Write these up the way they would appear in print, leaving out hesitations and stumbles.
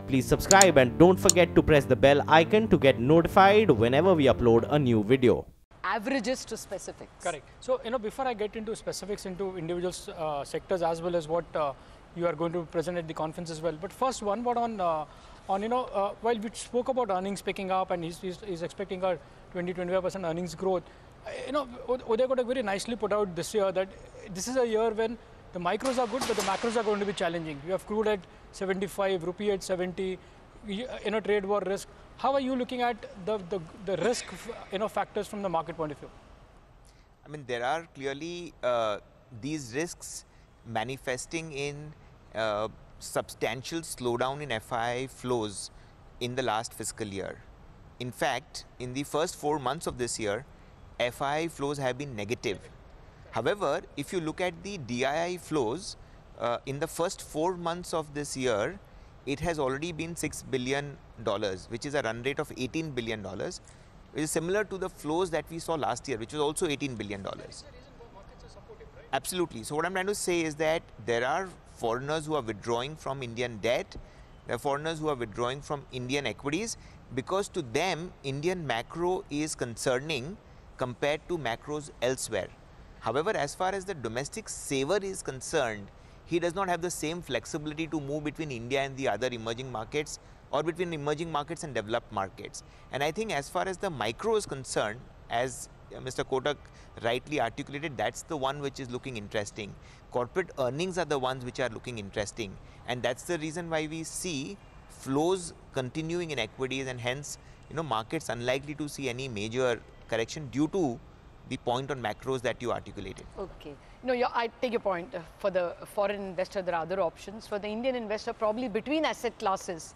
Please subscribe and don't forget to press the bell icon to get notified whenever we upload a new video. Averages to specifics. Correct. So, before I get into specifics into individual sectors as well as what you are going to present at the conference as well. But first, one word on while we spoke about earnings picking up and he's expecting a 20-25% earnings growth. Uday Kotak very nicely put out this year that this is a year when the micros are good, but the macros are going to be challenging. You have crude at 75, rupee at 70, trade war risk. How are you looking at the risk, factors from the market point of view? I mean, there are clearly these risks manifesting in substantial slowdown in FII flows in the last fiscal year. In fact, in the first 4 months of this year, FII flows have been negative. However, if you look at the DII flows, in the first 4 months of this year, it has already been $6 billion, which is a run rate of $18 billion, which is similar to the flows that we saw last year, which was also $18 billion. Absolutely. So what I'm trying to say is that there are foreigners who are withdrawing from Indian debt, there are foreigners who are withdrawing from Indian equities, because to them, Indian macro is concerning compared to macros elsewhere. However, as far as the domestic saver is concerned, he does not have the same flexibility to move between India and the other emerging markets or between emerging markets and developed markets. And I think as far as the micro is concerned, as Mr. Kotak rightly articulated, that's the one which is looking interesting. Corporate earnings are the ones which are looking interesting. And that's the reason why we see flows continuing in equities, and hence, markets unlikely to see any major correction due to the point on macros that you articulated. Okay. I take your point. For the foreign investor, there are other options. For the Indian investor, probably between asset classes,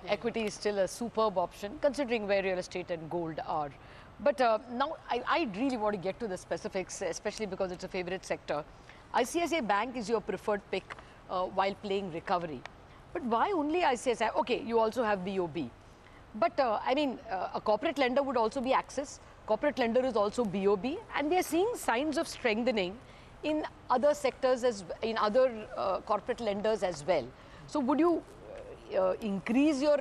equity is still a superb option, considering where real estate and gold are. But now, I really want to get to the specifics, especially because it's a favorite sector. ICICI Bank is your preferred pick while playing recovery. But why only ICICI? Okay, you also have BOB. But a corporate lender would also be Axis. Corporate lender is also BOB, and we are seeing signs of strengthening in other sectors, in other corporate lenders as well. So would you increase your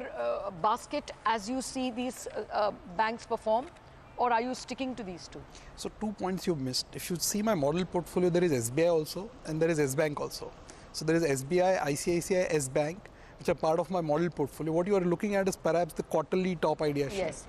basket as you see these banks perform, or are you sticking to these two? So 2 points you missed. If you see my model portfolio, there is SBI also and there is S-Bank also. So there is SBI, ICICI, S-Bank, which are part of my model portfolio. What you are looking at is perhaps the quarterly top idea share. Yes.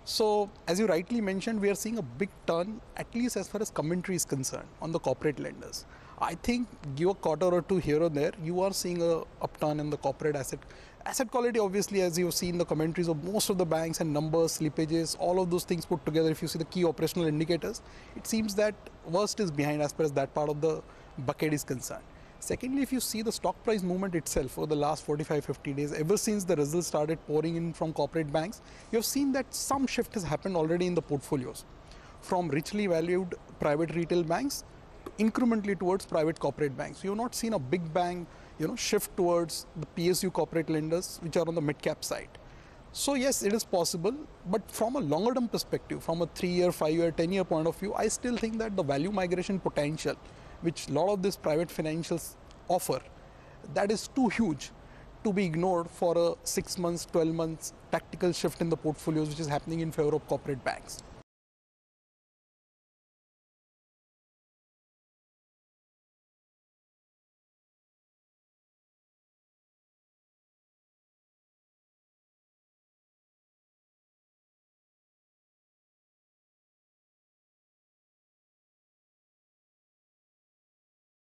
So, as you rightly mentioned, we are seeing a big turn, at least as far as commentary is concerned, on the corporate lenders. I think give a quarter or two here or there, you are seeing a upturn in the corporate asset quality. Obviously, as you've seen the commentaries of most of the banks and numbers, slippages, all of those things put together, if you see the key operational indicators, it seems that worst is behind as far as that part of the bucket is concerned. Secondly, if you see the stock price movement itself over the last 45-50 days, ever since the results started pouring in from corporate banks, you have seen that some shift has happened already in the portfolios, from richly valued private retail banks to incrementally towards private corporate banks. You have not seen a big bang, shift towards the PSU corporate lenders, which are on the mid-cap side. So yes, it is possible, but from a longer-term perspective, from a 3-year, 5-year, 10-year point of view, I still think that the value migration potential which a lot of these private financials offer, that is too huge to be ignored for a 6 months, 12 months tactical shift in the portfolios which is happening in favor of corporate banks.